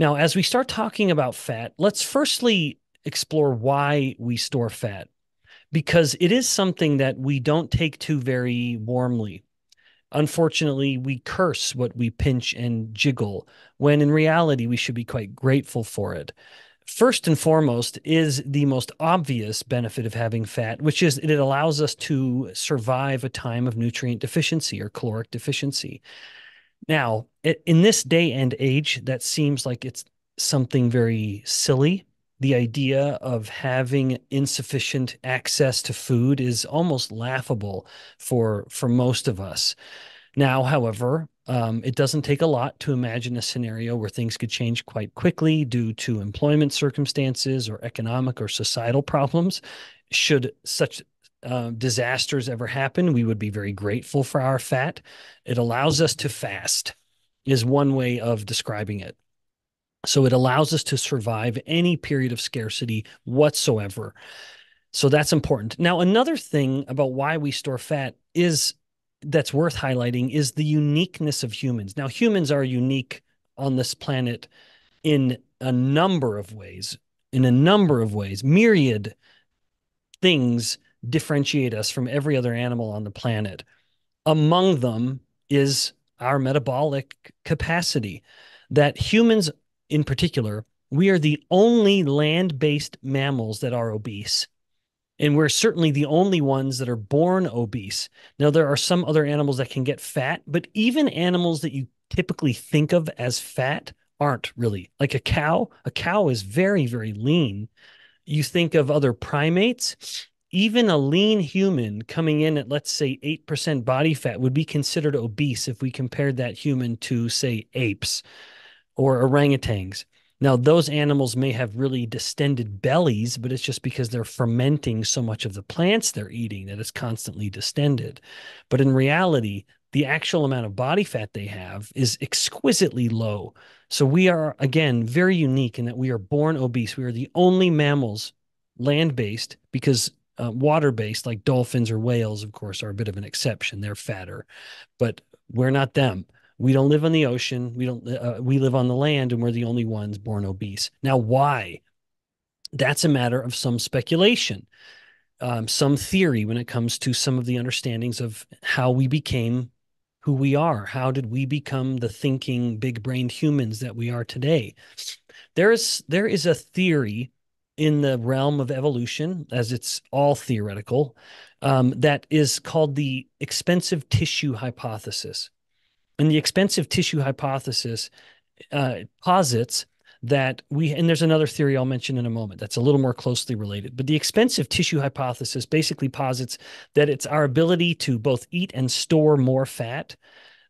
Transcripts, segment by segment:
Now, as we start talking about fat, let's firstly explore why we store fat, because it is something that we don't take to very warmly. Unfortunately, we curse what we pinch and jiggle, when in reality, we should be quite grateful for it. First and foremost is the most obvious benefit of having fat, which is it allows us to survive a time of nutrient deficiency or caloric deficiency. Now, in this day and age, that seems like it's something very silly. The idea of having insufficient access to food is almost laughable for most of us. Now, however, it doesn't take a lot to imagine a scenario where things could change quite quickly due to employment circumstances or economic or societal problems. Should such disasters ever happen, we would be very grateful for our fat. It allows us to fast, is one way of describing it. So it allows us to survive any period of scarcity whatsoever. So that's important. Now, another thing about why we store fat is that's worth highlighting is the uniqueness of humans. Now, humans are unique on this planet in a number of ways, myriad things differentiate us from every other animal on the planet. Among them is our metabolic capacity, that humans in particular, we are the only land-based mammals that are obese. And we're certainly the only ones that are born obese. Now, there are some other animals that can get fat, but even animals that you typically think of as fat aren't really. Like a cow is very, very lean. You think of other primates, even a lean human coming in at, let's say, 8% body fat would be considered obese if we compared that human to, say, apes or orangutans. Now, those animals may have really distended bellies, but it's just because they're fermenting so much of the plants they're eating that it's constantly distended. But in reality, the actual amount of body fat they have is exquisitely low. So we are, again, very unique in that we are born obese. We are the only mammals land-based, because water-based, like dolphins or whales, of course, are a bit of an exception. They're fatter, but we're not them. We don't live on the ocean. We live on the land, and we're the only ones born obese. Now, why? That's a matter of some speculation, some theory when it comes to some of the understandings of how we became who we are. How did we become the thinking, big-brained humans that we are today? There is a theory in the realm of evolution, as it's all theoretical, that is called the expensive tissue hypothesis. And the expensive tissue hypothesis posits that and there's another theory I'll mention in a moment that's a little more closely related, but the expensive tissue hypothesis basically posits that it's our ability to both eat and store more fat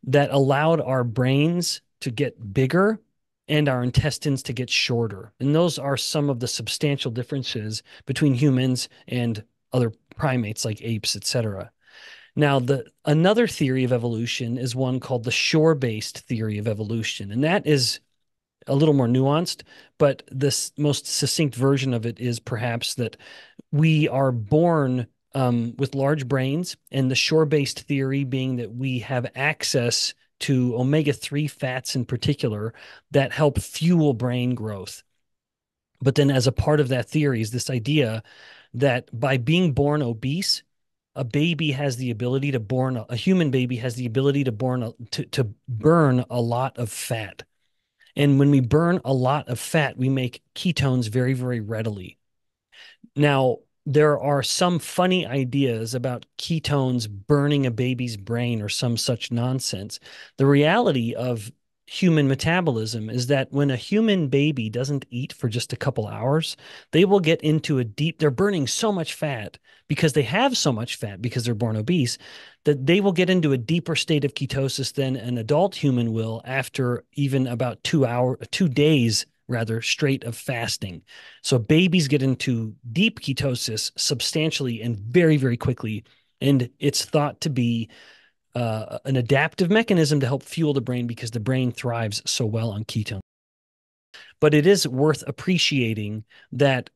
that allowed our brains to get bigger and our intestines to get shorter. And those are some of the substantial differences between humans and other primates like apes, etc. Now, another theory of evolution is one called the shore-based theory of evolution, and that is a little more nuanced, but this most succinct version of it is perhaps that we are born with large brains, and the shore-based theory being that we have access to omega-3 fats in particular that help fuel brain growth. But then as a part of that theory is this idea that by being born obese, a baby has the ability to born a human baby has the ability to to burn a lot of fat. And when we burn a lot of fat, we make ketones very, very readily. Now, there are some funny ideas about ketones burning a baby's brain or some such nonsense. The reality of human metabolism is that when a human baby doesn't eat for just a couple hours, they will get into they're burning so much fat because they have so much fat because they're born obese that they will get into a deeper state of ketosis than an adult human will after even about 2 days rather straight of fasting. So babies get into deep ketosis substantially and very, very quickly. And it's thought to be an adaptive mechanism to help fuel the brain because the brain thrives so well on ketones. But it is worth appreciating that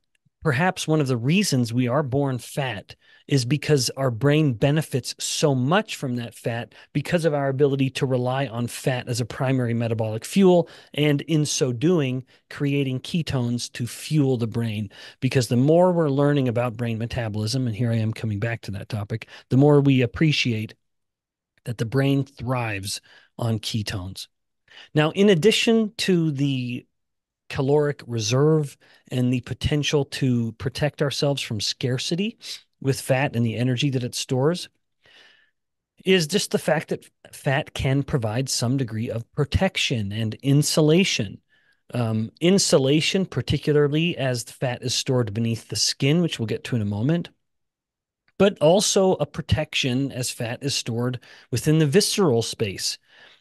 perhaps one of the reasons we are born fat is because our brain benefits so much from that fat because of our ability to rely on fat as a primary metabolic fuel, and in so doing, creating ketones to fuel the brain. Because the more we're learning about brain metabolism, and here I am coming back to that topic, the more we appreciate that the brain thrives on ketones. Now, in addition to the caloric reserve and the potential to protect ourselves from scarcity with fat and the energy that it stores, is just the fact that fat can provide some degree of protection and insulation. Insulation, particularly as the fat is stored beneath the skin, which we'll get to in a moment, but also a protection as fat is stored within the visceral space,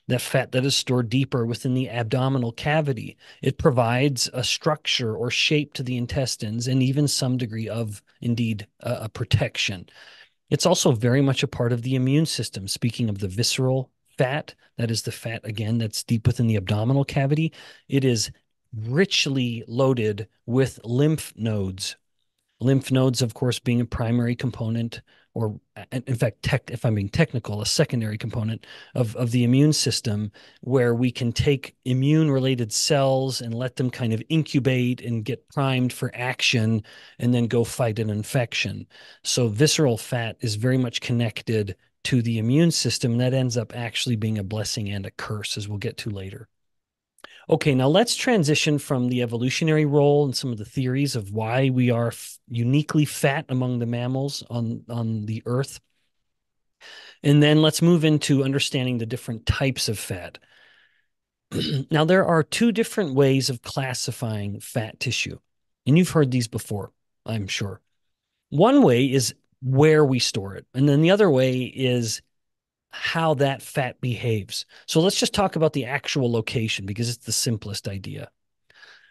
that fat that is stored deeper within the abdominal cavity. It provides a structure or shape to the intestines and even some degree of, indeed, a protection. It's also very much a part of the immune system. Speaking of the visceral fat, that is the fat, again, that's deep within the abdominal cavity. It is richly loaded with lymph nodes. Lymph nodes, of course, being a primary component, or in fact, if I'm being technical, a secondary component of the immune system, where we can take immune-related cells and let them kind of incubate and get primed for action and then go fight an infection. So visceral fat is very much connected to the immune system, and that ends up actually being a blessing and a curse, as we'll get to later. Okay, now let's transition from the evolutionary role and some of the theories of why we are uniquely fat among the mammals on the Earth. And then let's move into understanding the different types of fat. Now, there are two different ways of classifying fat tissue, and you've heard these before, I'm sure. One way is where we store it, and then the other way is how that fat behaves. So let's just talk about the actual location because it's the simplest idea.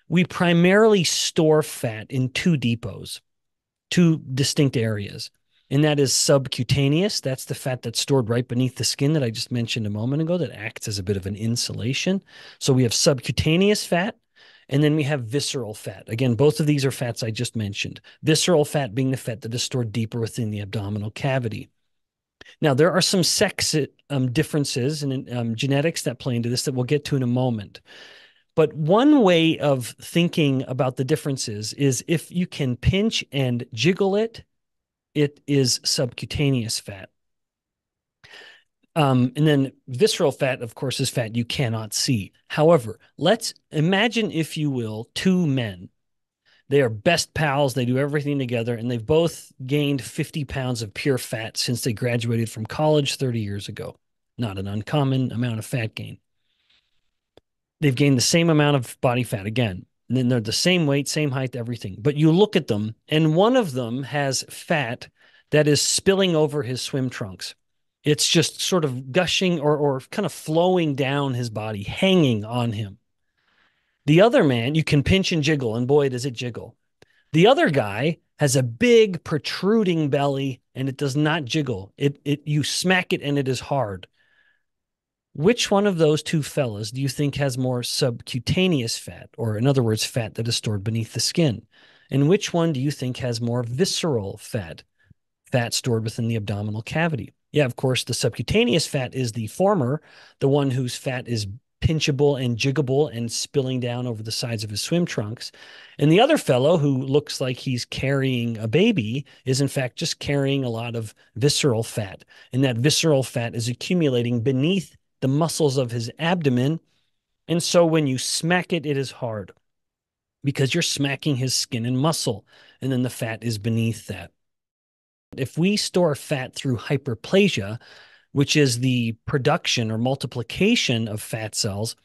We primarily store fat in two depots, two distinct areas, and that is subcutaneous. That's the fat that's stored right beneath the skin that I just mentioned a moment ago that acts as a bit of an insulation. So we have subcutaneous fat, and then we have visceral fat. Again, both of these are fats I just mentioned. Visceral fat being the fat that is stored deeper within the abdominal cavity. Now, there are some sex differences in genetics that play into this that we'll get to in a moment. But one way of thinking about the differences is if you can pinch and jiggle it, it is subcutaneous fat. And then visceral fat, of course, is fat you cannot see. However, let's imagine, if you will, two men. They are best pals. They do everything together, and they've both gained 50 pounds of pure fat since they graduated from college 30 years ago. Not an uncommon amount of fat gain. They've gained the same amount of body fat again. And then they're the same weight, same height, everything. But you look at them, and one of them has fat that is spilling over his swim trunks. It's just sort of gushing or kind of flowing down his body, hanging on him. The other man, you can pinch and jiggle, and boy, does it jiggle. The other guy has a big protruding belly, and it does not jiggle. You smack it, and it is hard. Which one of those two fellas do you think has more subcutaneous fat, or in other words, fat that is stored beneath the skin? And which one do you think has more visceral fat, fat stored within the abdominal cavity? Yeah, of course, the subcutaneous fat is the former, the one whose fat is pinchable and jiggable and spilling down over the sides of his swim trunks. And the other fellow, who looks like he's carrying a baby, is in fact just carrying a lot of visceral fat. And that visceral fat is accumulating beneath the muscles of his abdomen. And so when you smack it, it is hard because you're smacking his skin and muscle, and then the fat is beneath that. If we store fat through hyperplasia, which is the production or multiplication of fat cells,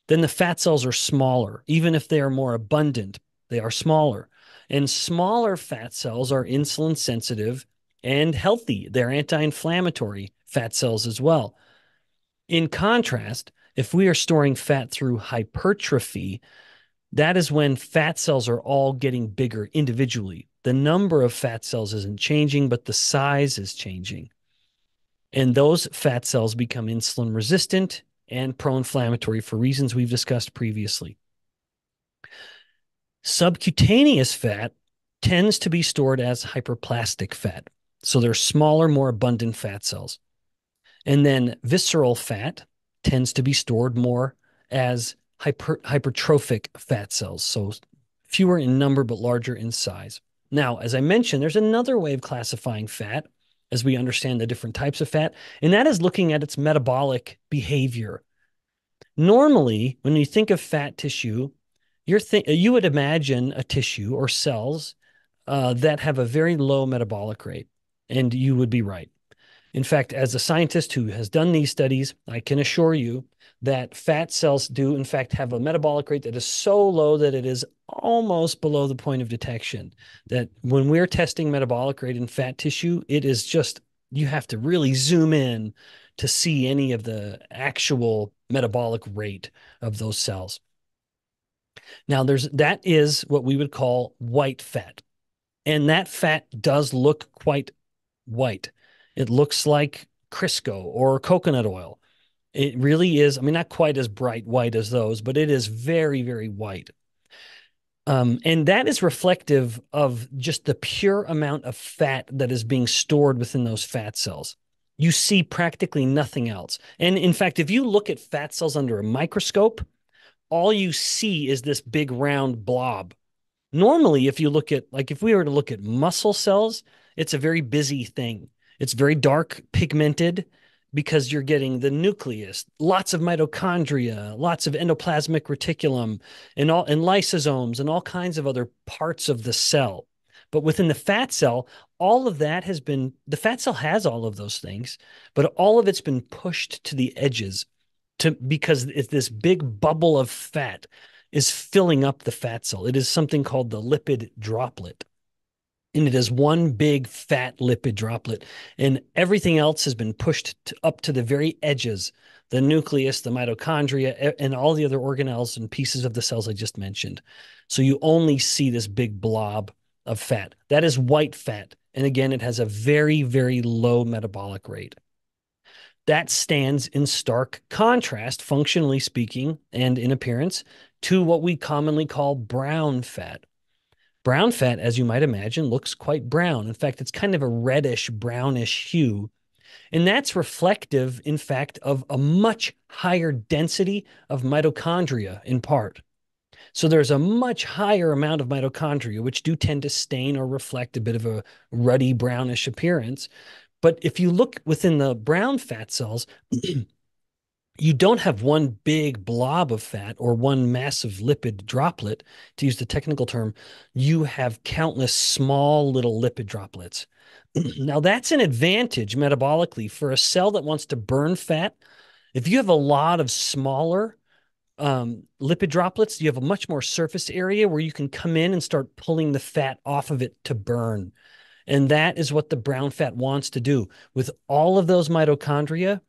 then the fat cells are smaller. Even if they are more abundant, they are smaller. And smaller fat cells are insulin sensitive and healthy. They're anti-inflammatory fat cells as well. In contrast, if we are storing fat through hypertrophy, that is when fat cells are all getting bigger individually. The number of fat cells isn't changing, but the size is changing. And those fat cells become insulin resistant and pro-inflammatory for reasons we've discussed previously. Subcutaneous fat tends to be stored as hyperplastic fat. So they're smaller, more abundant fat cells. And then visceral fat tends to be stored more as hypertrophic fat cells. So fewer in number, but larger in size. Now, as I mentioned, there's another way of classifying fat as we understand the different types of fat, and that is looking at its metabolic behavior. Normally, when you think of fat tissue, you would imagine a tissue or cells that have a very low metabolic rate, and you would be right. In fact, as a scientist who has done these studies, I can assure you that fat cells do, in fact, have a metabolic rate that is so low that it is almost below the point of detection. That when we're testing metabolic rate in fat tissue, it is just, you have to really zoom in to see any of the actual metabolic rate of those cells. Now, that is what we would call white fat. And that fat does look quite white. It looks like Crisco or coconut oil. It really is, I mean, not quite as bright white as those, but it is very, very white. And that is reflective of just the pure amount of fat that is being stored within those fat cells. You see practically nothing else. And in fact, if you look at fat cells under a microscope, all you see is this big round blob. Normally, if you look at, like, if we were to look at muscle cells, it's a very busy thing. It's very dark, pigmented, because you're getting the nucleus, lots of mitochondria, lots of endoplasmic reticulum, and lysosomes, and all kinds of other parts of the cell. But within the fat cell, all of that has been, the fat cell has all of those things, but all of it's been pushed to the edges because it's this big bubble of fat is filling up the fat cell. It is something called the lipid droplet. And it is one big fat lipid droplet. And everything else has been pushed up to the very edges, the nucleus, the mitochondria, and all the other organelles and pieces of the cells I just mentioned. So you only see this big blob of fat. That is white fat. And again, it has a very, very low metabolic rate. That stands in stark contrast, functionally speaking, and in appearance, to what we commonly call brown fat. Brown fat, as you might imagine, looks quite brown. In fact, it's kind of a reddish, brownish hue. And that's reflective, in fact, of a much higher density of mitochondria in part. So there's a much higher amount of mitochondria, which do tend to stain or reflect a bit of a ruddy brownish appearance. But if you look within the brown fat cells, you don't have one big blob of fat or one massive lipid droplet, to use the technical term. You have countless small little lipid droplets. Now, that's an advantage metabolically for a cell that wants to burn fat. If you have a lot of smaller lipid droplets, you have a much more surface area where you can come in and start pulling the fat off of it to burn. And that is what the brown fat wants to do. With all of those mitochondria,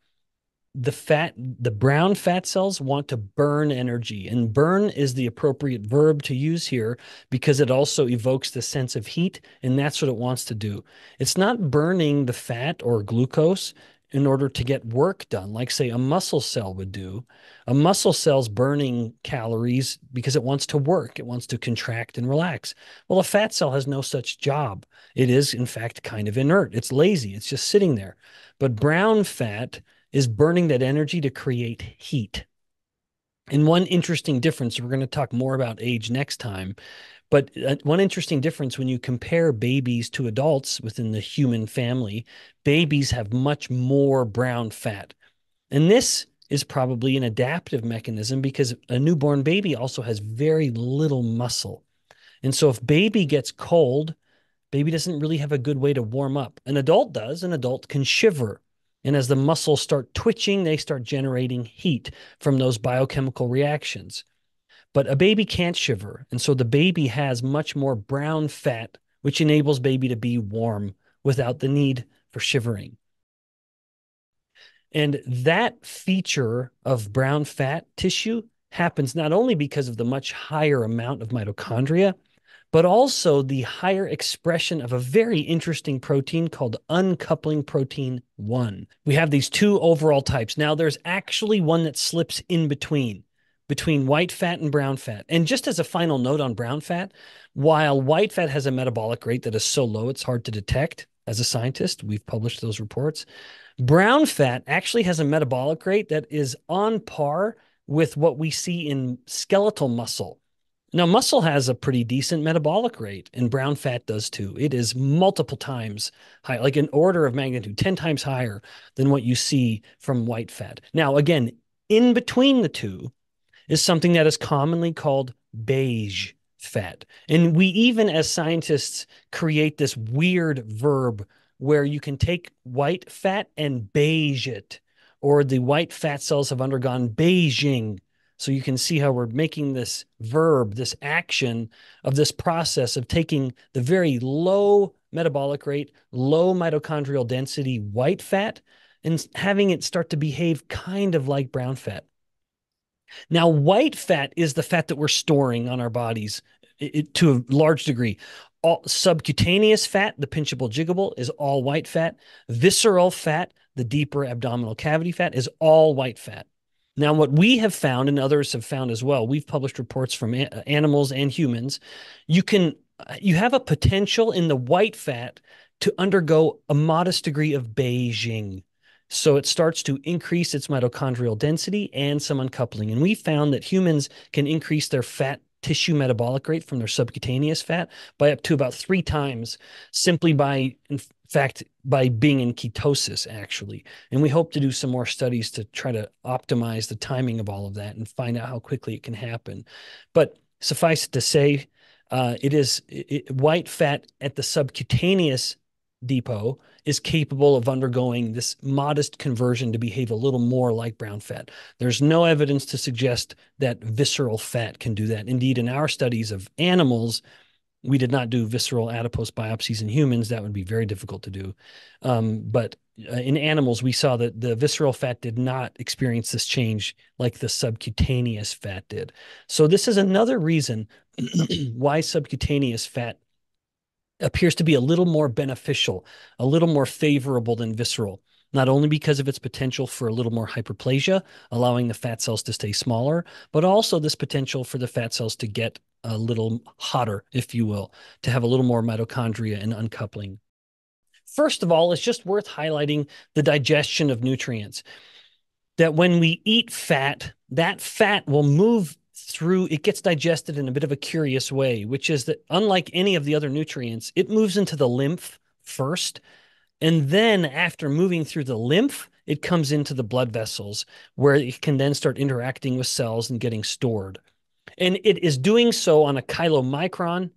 the brown fat cells want to burn energy, and burn is the appropriate verb to use here because it also evokes the sense of heat, and that's what it wants to do. It's not burning the fat or glucose in order to get work done, like, say, a muscle cell would do. A muscle cell's burning calories because it wants to work. It wants to contract and relax. Well, a fat cell has no such job. It is, in fact, kind of inert. It's lazy. It's just sitting there. But brown fat is burning that energy to create heat. And one interesting difference, we're going to talk more about age next time, but one interesting difference when you compare babies to adults within the human family, babies have much more brown fat. And this is probably an adaptive mechanism because a newborn baby also has very little muscle. And so if baby gets cold, baby doesn't really have a good way to warm up. An adult does. An adult can shiver. And as the muscles start twitching, they start generating heat from those biochemical reactions. But a baby can't shiver. And so the baby has much more brown fat, which enables baby to be warm without the need for shivering. And that feature of brown fat tissue happens not only because of the much higher amount of mitochondria, but also the higher expression of a very interesting protein called uncoupling protein 1. We have these two overall types. Now, there's actually one that slips in between, between white fat and brown fat. And just as a final note on brown fat, while white fat has a metabolic rate that is so low it's hard to detect as a scientist, we've published those reports. Brown fat actually has a metabolic rate that is on par with what we see in skeletal muscle. Now, muscle has a pretty decent metabolic rate, and brown fat does too. It is multiple times high, like an order of magnitude, 10 times higher than what you see from white fat. Now, again, in between the two is something that is commonly called beige fat. And we even, as scientists, create this weird verb where you can take white fat and beige it, or the white fat cells have undergone beiging. So you can see how we're making this verb, this action of this process of taking the very low metabolic rate, low mitochondrial density white fat and having it start to behave kind of like brown fat. Now, white fat is the fat that we're storing on our bodies to a large degree. All subcutaneous fat, the pinchable jiggable, is all white fat. Visceral fat, the deeper abdominal cavity fat, is all white fat. Now, what we have found, and others have found as well, we've published reports from animals and humans, you have a potential in the white fat to undergo a modest degree of beiging. So it starts to increase its mitochondrial density and some uncoupling. And we found that humans can increase their fat tissue metabolic rate from their subcutaneous fat by up to about 3 times simply by, in fact, by being in ketosis, actually. And we hope to do some more studies to try to optimize the timing of all of that and find out how quickly it can happen. But suffice it to say, white fat at the subcutaneous depot is capable of undergoing this modest conversion to behave a little more like brown fat. There's no evidence to suggest that visceral fat can do that. Indeed, in our studies of animals, we did not do visceral adipose biopsies in humans. That would be very difficult to do. But in animals, we saw that the visceral fat did not experience this change like the subcutaneous fat did. So this is another reason why subcutaneous fat appears to be a little more beneficial, a little more favorable than visceral, not only because of its potential for a little more hyperplasia, allowing the fat cells to stay smaller, but also this potential for the fat cells to get a little hotter, if you will, to have a little more mitochondria and uncoupling. First of all, it's just worth highlighting the digestion of nutrients. That when we eat fat, that fat will move through, it gets digested in a bit of a curious way, which is that unlike any of the other nutrients, it moves into the lymph first. And then after moving through the lymph, it comes into the blood vessels where it can then start interacting with cells and getting stored. And it is doing so on a chylomicron,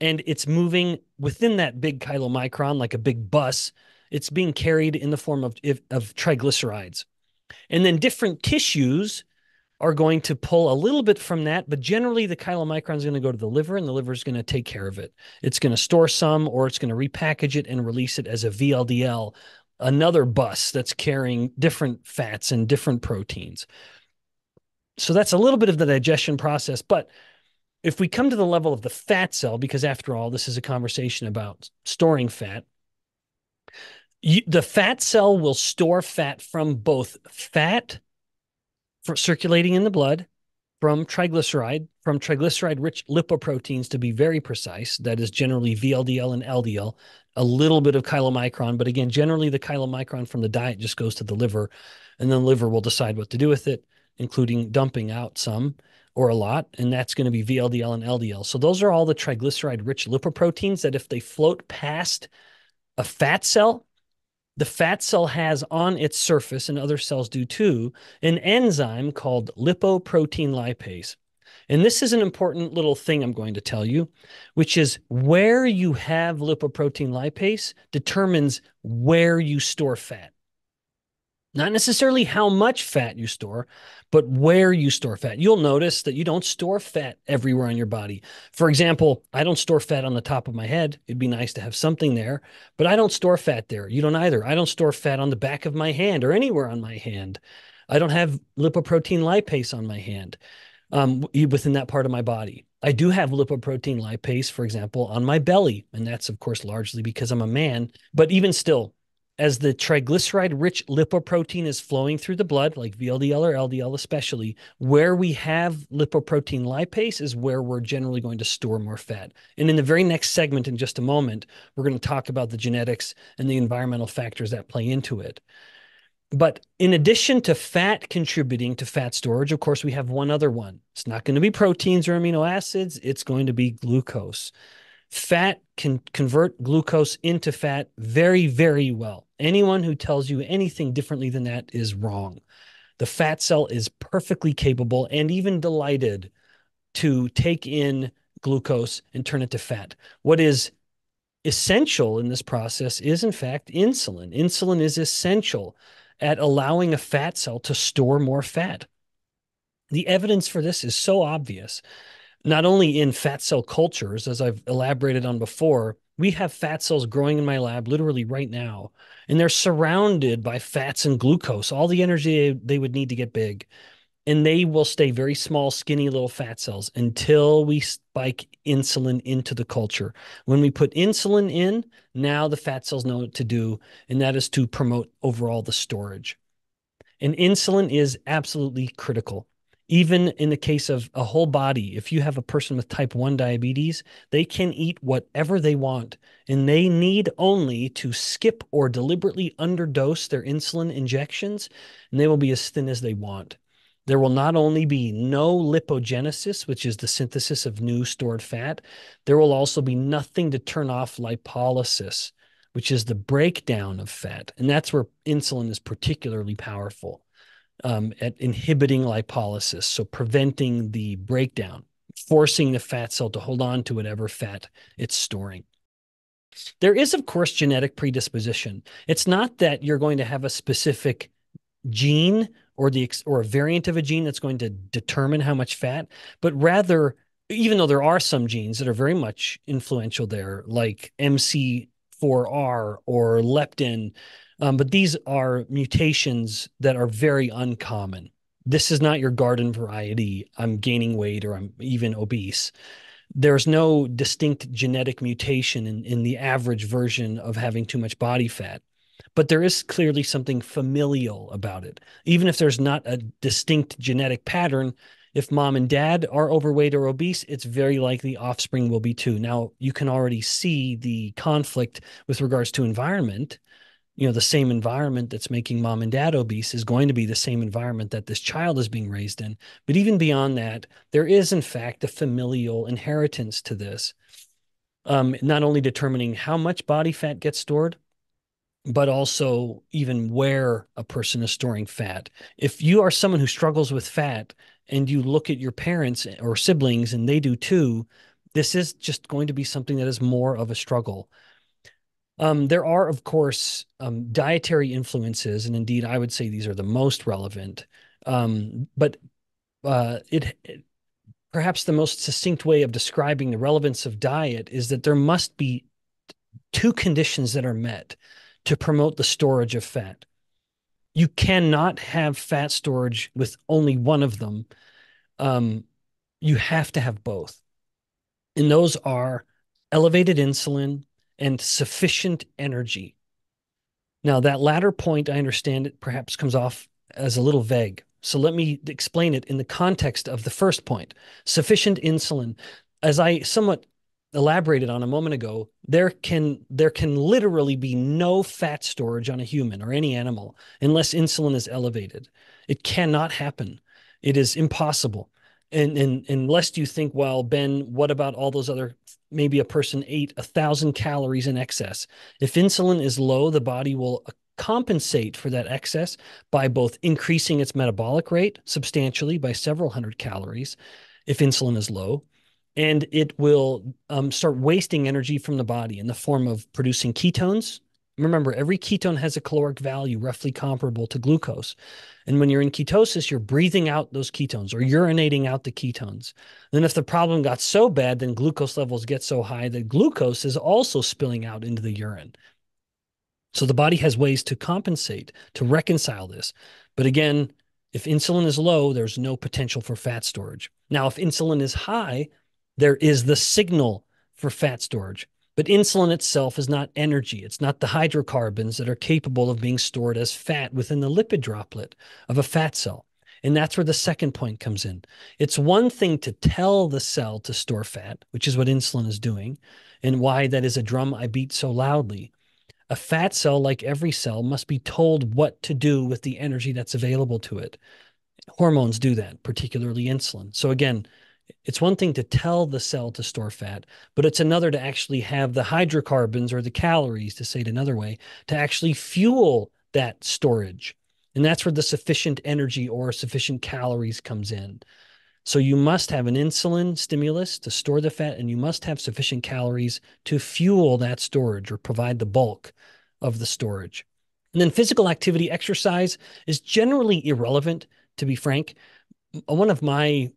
and it's moving within that big chylomicron like a big bus. It's being carried in the form of triglycerides. And then different tissues are going to pull a little bit from that, but generally the chylomicron is going to go to the liver, and the liver is going to take care of it. It's going to store some, or it's going to repackage it and release it as a VLDL, another bus that's carrying different fats and different proteins. So that's a little bit of the digestion process. But if we come to the level of the fat cell, because after all, this is a conversation about storing fat, the fat cell will store fat from both fat circulating in the blood, from triglyceride-rich lipoproteins, to be very precise. That is generally VLDL and LDL, a little bit of chylomicron, but again, generally the chylomicron from the diet just goes to the liver, and then the liver will decide what to do with it, including dumping out some or a lot, and that's going to be VLDL and LDL. So those are all the triglyceride-rich lipoproteins that if they float past a fat cell, the fat cell has on its surface, and other cells do too, an enzyme called lipoprotein lipase. And this is an important little thing I'm going to tell you, which is where you have lipoprotein lipase determines where you store fat. Not necessarily how much fat you store, but where you store fat. You'll notice that you don't store fat everywhere on your body. For example, I don't store fat on the top of my head. It'd be nice to have something there, but I don't store fat there. You don't either. I don't store fat on the back of my hand or anywhere on my hand. I don't have lipoprotein lipase on my hand within that part of my body. I do have lipoprotein lipase, for example, on my belly, and that's, of course, largely because I'm a man, but even still, as the triglyceride-rich lipoprotein is flowing through the blood, like VLDL or LDL especially, where we have lipoprotein lipase is where we're generally going to store more fat. And in the very next segment, in just a moment, we're going to talk about the genetics and the environmental factors that play into it. But in addition to fat contributing to fat storage, of course, we have one other one. It's not going to be proteins or amino acids. It's going to be glucose. Fat can convert glucose into fat very, very well. Anyone who tells you anything differently than that is wrong. The fat cell is perfectly capable and even delighted to take in glucose and turn it to fat. What is essential in this process is, in fact, insulin. Insulin is essential at allowing a fat cell to store more fat. The evidence for this is so obvious, not only in fat cell cultures, as I've elaborated on before. We have fat cells growing in my lab literally right now, and they're surrounded by fats and glucose, all the energy they would need to get big. And they will stay very small, skinny little fat cells until we spike insulin into the culture. When we put insulin in, now the fat cells know what to do, and that is to promote overall the storage. And insulin is absolutely critical. Even in the case of a whole body, if you have a person with type 1 diabetes, they can eat whatever they want, and they need only to skip or deliberately underdose their insulin injections, and they will be as thin as they want. There will not only be no lipogenesis, which is the synthesis of new stored fat, there will also be nothing to turn off lipolysis, which is the breakdown of fat. And that's where insulin is particularly powerful at inhibiting lipolysis, so preventing the breakdown, forcing the fat cell to hold on to whatever fat it's storing. There is, of course, genetic predisposition. It's not that you're going to have a specific gene or a variant of a gene that's going to determine how much fat, but rather, even though there are some genes that are very much influential there, like MC4R or leptin, but these are mutations that are very uncommon. This is not your garden variety. I'm gaining weight or I'm even obese. There's no distinct genetic mutation in the average version of having too much body fat. But there is clearly something familial about it. Even if there's not a distinct genetic pattern, if mom and dad are overweight or obese, it's very likely offspring will be too. Now, you can already see the conflict with regards to environment. You know, the same environment that's making mom and dad obese is going to be the same environment that this child is being raised in. But even beyond that, there is, in fact, a familial inheritance to this, not only determining how much body fat gets stored, but also even where a person is storing fat. If you are someone who struggles with fat and you look at your parents or siblings and they do too, this is just going to be something that is more of a struggle. There are, of course, dietary influences, and indeed, I would say these are the most relevant. But perhaps the most succinct way of describing the relevance of diet is that there must be two conditions that are met to promote the storage of fat. You cannot have fat storage with only one of them. You have to have both. And those are elevated insulin and sufficient energy. Now, that latter point, I understand it perhaps comes off as a little vague. So let me explain it in the context of the first point. Sufficient insulin. As I somewhat elaborated on a moment ago, there can literally be no fat storage on a human or any animal unless insulin is elevated. It cannot happen. It is impossible. And unless you think, well, Ben, what about all those other, maybe a person ate 1,000 calories in excess. If insulin is low, the body will compensate for that excess by both increasing its metabolic rate substantially by several hundred calories if insulin is low, and it will start wasting energy from the body in the form of producing ketones. Remember, every ketone has a caloric value roughly comparable to glucose. And when you're in ketosis, you're breathing out those ketones or urinating out the ketones. Then if the problem got so bad, then glucose levels get so high that glucose is also spilling out into the urine. So the body has ways to compensate, to reconcile this. But again, if insulin is low, there's no potential for fat storage. Now, if insulin is high, there is the signal for fat storage. But insulin itself is not energy. It's not the hydrocarbons that are capable of being stored as fat within the lipid droplet of a fat cell. And that's where the second point comes in. It's one thing to tell the cell to store fat, which is what insulin is doing, and why that is a drum I beat so loudly. A fat cell, like every cell, must be told what to do with the energy that's available to it. Hormones do that, particularly insulin. So again, it's one thing to tell the cell to store fat, but it's another to actually have the hydrocarbons or the calories, to say it another way, to actually fuel that storage. And that's where the sufficient energy or sufficient calories comes in. So you must have an insulin stimulus to store the fat, and you must have sufficient calories to fuel that storage or provide the bulk of the storage. And then physical activity, exercise is generally irrelevant, to be frank. One of my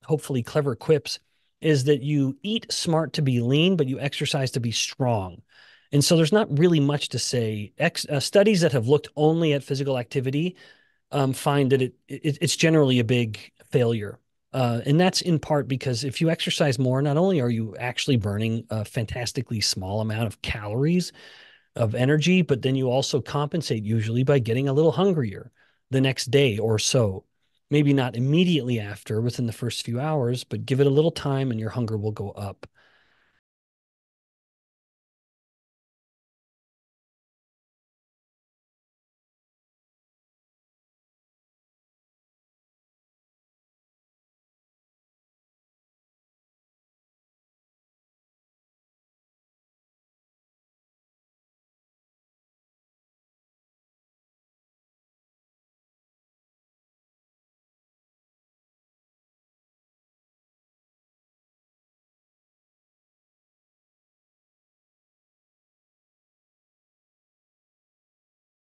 hopefully clever quips is that you eat smart to be lean, but you exercise to be strong. And so there's not really much to say. Studies that have looked only at physical activity find that it's generally a big failure. And that's in part because if you exercise more, not only are you actually burning a fantastically small amount of calories of energy, but then you also compensate usually by getting a little hungrier the next day or so. Maybe not immediately after, within the first few hours, but give it a little time and your hunger will go up.